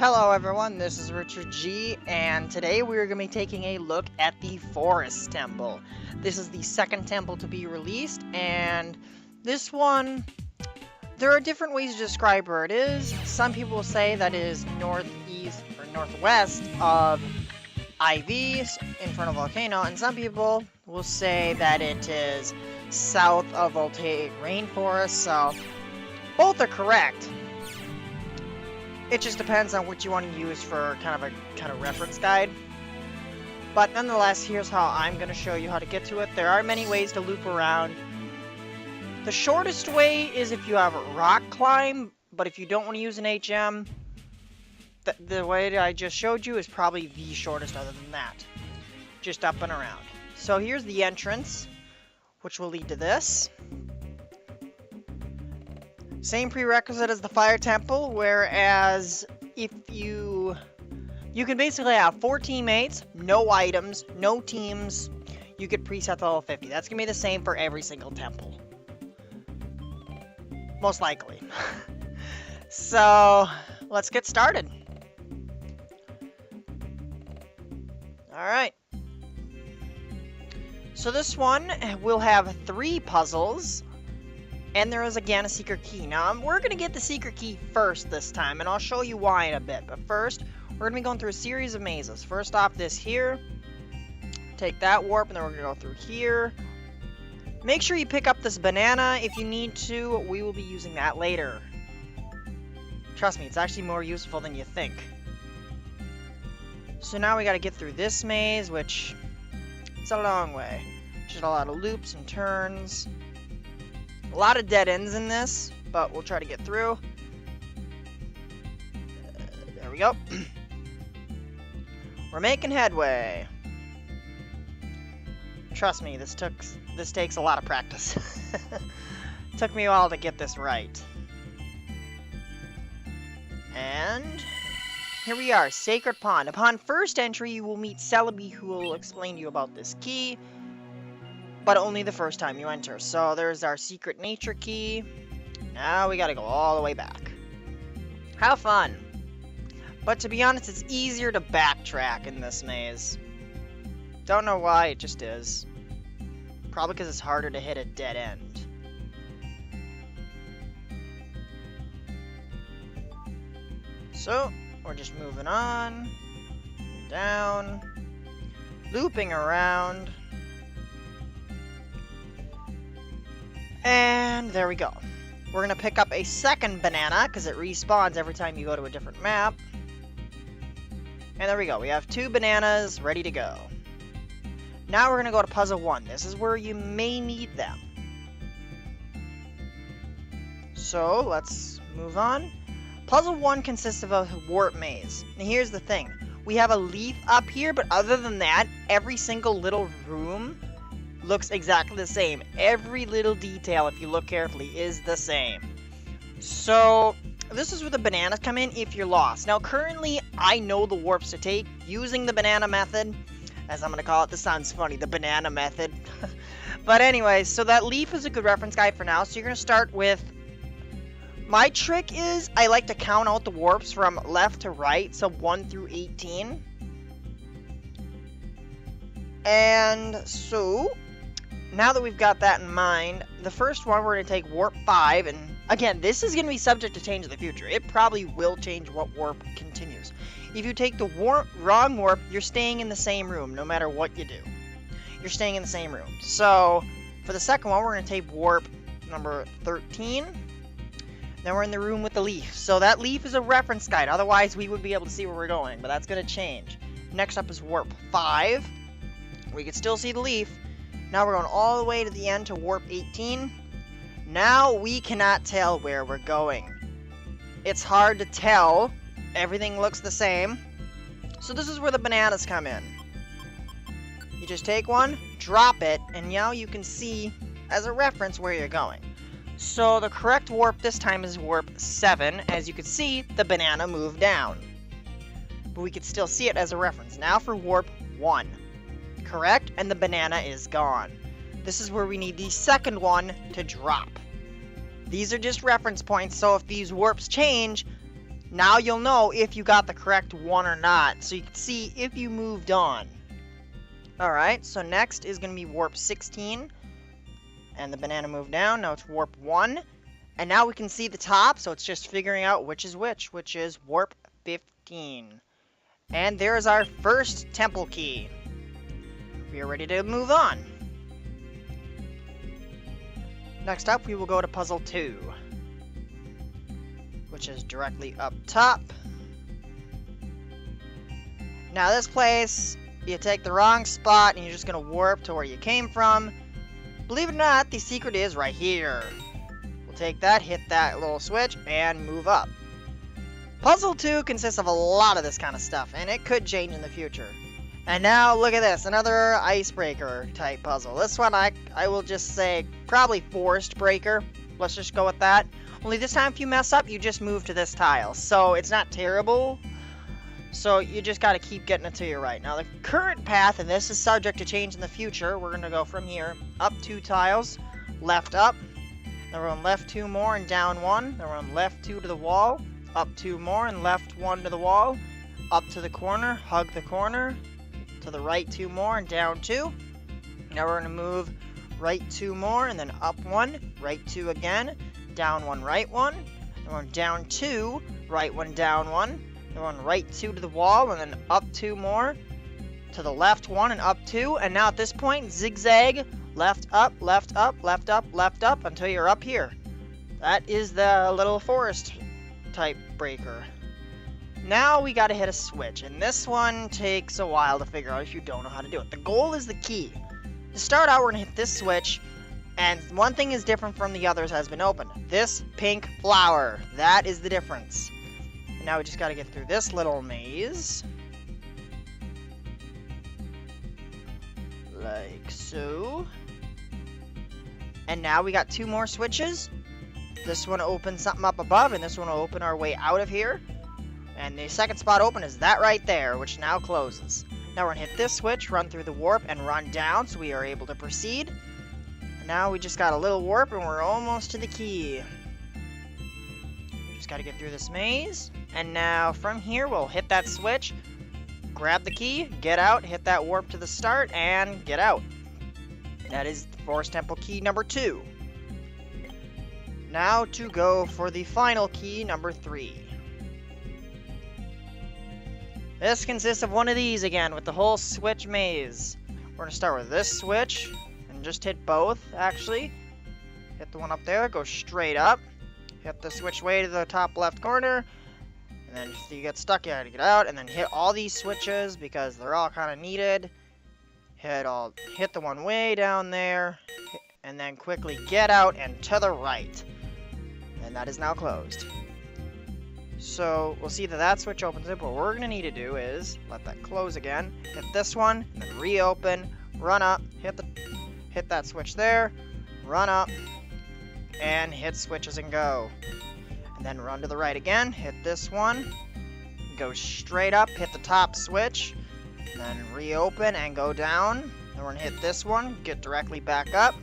Hello everyone, this is Richard G, and today we are going to be taking a look at the Forest Temple. This is the second temple to be released, and this one, there are different ways to describe where it is. Some people say that it is northeast or northwest of Ivy, Infernal Volcano, and some people will say that it is south of Voltaic Rainforest, so both are correct. It just depends on what you want to use for kind of reference guide. But nonetheless, here's how I'm going to show you how to get to it. There are many ways to loop around. The shortest way is if you have a rock climb, but if you don't want to use an HM, the way that I just showed you is probably the shortest other than that. Just up and around. So here's the entrance, which will lead to this. Same prerequisite as the Fire Temple, whereas if you can basically have 4 teammates, no items, no teams, you get preset to level 50. That's going to be the same for every single temple. Most likely. So, let's get started. Alright. So this one will have 3 puzzles. And there is again a secret key. Now, we're going to get the secret key first this time, and I'll show you why in a bit. But first, we're going to be going through a series of mazes. First off, this here. Take that warp, and then we're going to go through here. Make sure you pick up this banana if you need to. We will be using that later. Trust me, it's actually more useful than you think. So now we got to get through this maze, which it's a long way. Just a lot of loops and turns. A lot of dead ends in this, but we'll try to get through. There we go. We're making headway. Trust me, this takes a lot of practice. Took me a while to get this right. And here we are, Sacred Pond. Upon first entry, you will meet Celebi, who will explain to you about this key. But only the first time you enter. So there's our secret nature key. Now we gotta go all the way back. How fun. But to be honest, it's easier to backtrack in this maze. Don't know why, it just is. Probably because it's harder to hit a dead end. So, we're just moving on. Down. Looping around. And there we go. We're going to pick up a second banana, because it respawns every time you go to a different map. And there we go. We have 2 bananas ready to go. Now we're going to go to Puzzle 1. This is where you may need them. So, let's move on. Puzzle 1 consists of a warp maze. And here's the thing. We have a leaf up here, but other than that, every single little room looks exactly the same. Every little detail, if you look carefully, is the same. So, this is where the bananas come in if you're lost. Now, currently, I know the warps to take using the banana method, as I'm going to call it. This sounds funny, the banana method. But anyway, so that leaf is a good reference guide for now. So you're going to start with... My trick is, I like to count out the warps from left to right, so 1 through 18. And so... Now that we've got that in mind, the first one we're going to take warp 5, and again, this is going to be subject to change in the future. It probably will change what warp continues. If you take the wrong warp, you're staying in the same room, no matter what you do. You're staying in the same room. So, for the second one, we're going to take warp number 13. Then we're in the room with the leaf. So that leaf is a reference guide, otherwise we would be able to see where we're going, but that's going to change. Next up is warp 5. We can still see the leaf. Now we're going all the way to the end to warp 18. Now we cannot tell where we're going. It's hard to tell. Everything looks the same. So this is where the bananas come in. You just take one, drop it, and now you can see as a reference where you're going. So the correct warp this time is warp 7. As you can see, the banana moved down. But we can still see it as a reference. Now for warp 1. Correct, and the banana is gone. This is where we need the second one to drop. These are just reference points, so if these warps change, Now you'll know if you got the correct one or not, so you can see if you moved on. Alright, so next is going to be warp 16. And the banana moved down, now it's warp 1. And now we can see the top, so it's just figuring out which is warp 15. And there's our first temple key. We are ready to move on. Next up, we will go to puzzle 2, which is directly up top. Now this place, you take the wrong spot and you're just going to warp to where you came from. Believe it or not, the secret is right here. We'll take that, hit that little switch, and move up. Puzzle 2 consists of a lot of this kind of stuff, and it could change in the future. And now, look at this, another icebreaker type puzzle. This one, I will just say, probably forced breaker. Let's just go with that. Only this time, if you mess up, you just move to this tile. So, it's not terrible. So, you just gotta keep getting it to your right. Now, the current path, and this is subject to change in the future, we're gonna go from here, up 2 tiles, left up, then we're on left 2 more and down 1, then we're on left 2 to the wall, up 2 more and left 1 to the wall, up to the corner, hug the corner, to the right 2 more and down 2. Now we're going to move right 2 more and then up 1, right 2 again, down 1, right 1. Then we're down 2, right 1, down 1. Then we're on right 2 to the wall and then up 2 more, to the left 1 and up 2. And now at this point, zigzag, left up, left up, left up, left up until you're up here. That is the little forest type breaker. Now we gotta hit a switch, and this one takes a while to figure out if you don't know how to do it. The goal is the key. To start out, we're gonna hit this switch, and one thing is different from the others has been opened. This pink flower, that is the difference. And now we just gotta get through this little maze. Like so. And now we got 2 more switches. This one opens something up above, and this one will open our way out of here. And the second spot open is that right there, which now closes. Now we're going to hit this switch, run through the warp, and run down so we are able to proceed. And now we just got a little warp, and we're almost to the key. Just got to get through this maze. And now from here, we'll hit that switch, grab the key, get out, hit that warp to the start, and get out. That is Forest Temple key number 2. Now to go for the final key, number 3. This consists of one of these again, with the whole switch maze. We're going to start with this switch, and just hit both, actually. Hit the one up there, go straight up. Hit the switch way to the top left corner, and then if you get stuck, you gotta get out, and then hit all these switches, because they're all kind of needed. Hit the one way down there, and then quickly get out and to the right. And that is now closed. So we'll see that switch opens it, but what we're going to need to do is let that close again, hit this one, and then reopen, run up, hit that switch there, run up, and hit switches and go. And then run to the right again, hit this one, go straight up, hit the top switch, then reopen and go down. Then we're going to hit this one, get directly back up,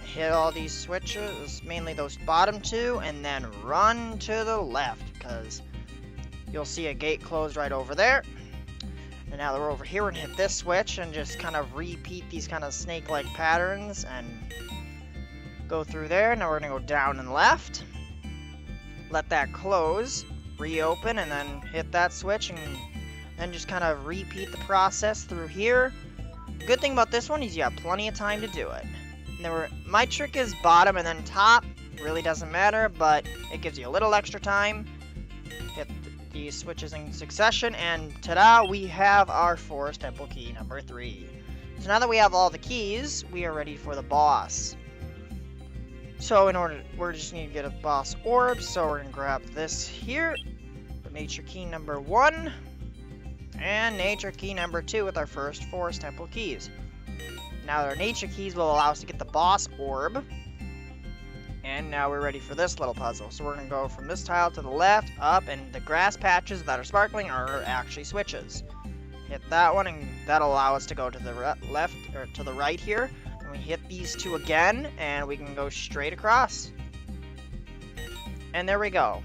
hit all these switches, mainly those bottom 2, and then run to the left, because you'll see a gate closed right over there. And now that we're over here, we're going to hit this switch and just kind of repeat these kind of snake-like patterns and go through there. Now we're going to go down and left, let that close, reopen, and then hit that switch, and then just kind of repeat the process through here. The good thing about this one is you have plenty of time to do it. My trick is bottom and then top. Really doesn't matter, but it gives you a little extra time. Hit these switches in succession, and ta-da, we have our Forest Temple key number 3. So now that we have all the keys, we are ready for the boss. So we're just need to get a boss orb, so we're going to grab this here, nature key number 1, and nature key number 2 with our first Forest Temple keys. Now our nature keys will allow us to get the boss orb. And now we're ready for this little puzzle. So we're going to go from this tile to the left, up, and the grass patches that are sparkling are actually switches. Hit that one, and that'll allow us to go to the left, or to the right here. And we hit these 2 again, and we can go straight across. And there we go.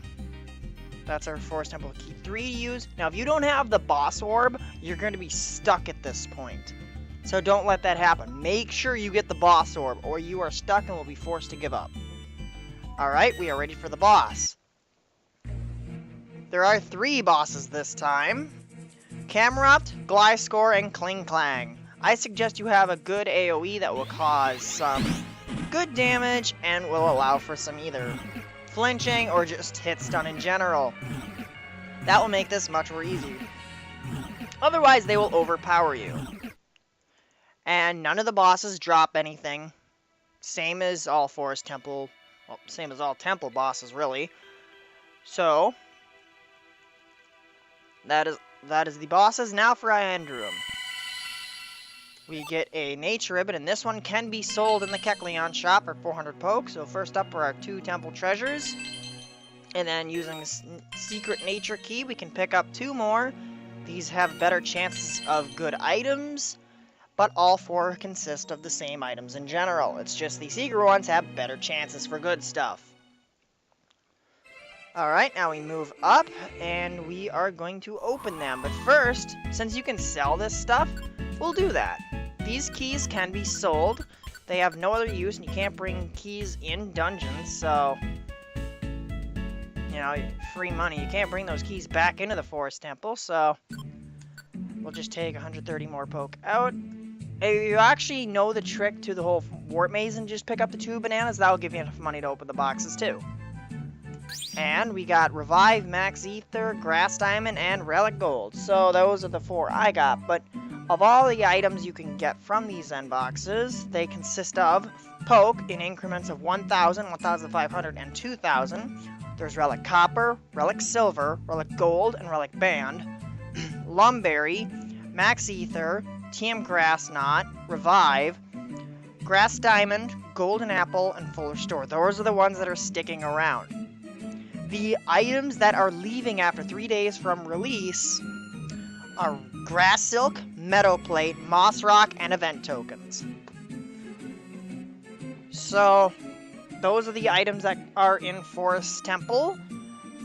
That's our Forest Temple Key 3 to use. Now, if you don't have the boss orb, you're going to be stuck at this point. So don't let that happen. Make sure you get the boss orb, or you are stuck and will be forced to give up. Alright, we are ready for the boss. There are 3 bosses this time. Camerupt, Gliscor, and Klinklang. I suggest you have a good AoE that will cause some good damage and will allow for some either flinching or just hit stun in general. That will make this much more easy. Otherwise, they will overpower you. And none of the bosses drop anything. Same as all Forest Temple, well, same as all Temple bosses, really. So, that is the bosses. Now for Iandruum. We get a Nature Ribbon, and this one can be sold in the Kecleon shop for 400 poke. So first up are our 2 Temple Treasures. And then using this Secret Nature Key, we can pick up 2 more. These have better chances of good items, but all 4 consist of the same items in general. It's just the secret ones have better chances for good stuff. Alright, now we move up, and we are going to open them. But first, since you can sell this stuff, we'll do that. These keys can be sold. They have no other use, and you can't bring keys in dungeons, so, you know, free money. You can't bring those keys back into the Forest Temple, so we'll just take 130 more poke out. If you actually know the trick to the whole warp maze and just pick up the 2 bananas, that'll give you enough money to open the boxes too. And we got Revive, Max Ether, Grass Diamond, and Relic Gold. So those are the 4 I got. But of all the items you can get from these end boxes, they consist of poke in increments of 1,000, 1,500, and 2,000. There's Relic Copper, Relic Silver, Relic Gold, and Relic Band. Lumberry, Max Ether, TM Grass Knot, Revive, Grass Diamond, Golden Apple, and Fuller Store. Those are the ones that are sticking around. The items that are leaving after 3 days from release are Grass Silk, Meadow Plate, Moss Rock, and Event Tokens. So, those are the items that are in Forest Temple.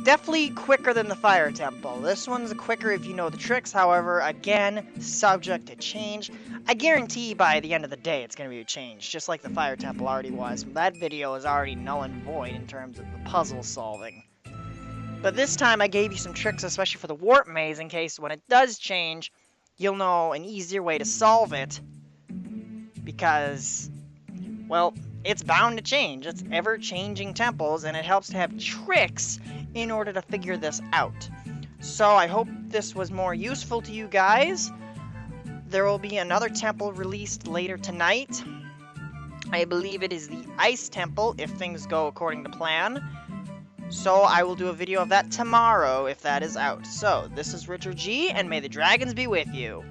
Definitely quicker than the Fire Temple. This one's quicker if you know the tricks, however, again, subject to change. I guarantee by the end of the day it's going to be a change, just like the Fire Temple already was. That video is already null and void in terms of the puzzle solving. But this time I gave you some tricks, especially for the Warp Maze, in case when it does change, you'll know an easier way to solve it. Because, well, it's bound to change. It's ever-changing temples, and it helps to have tricks in order to figure this out. So I hope this was more useful to you guys. There will be another temple released later tonight. I believe it is the Ice Temple, if things go according to plan. So I will do a video of that tomorrow if that is out. So, this is Richard G, and may the dragons be with you.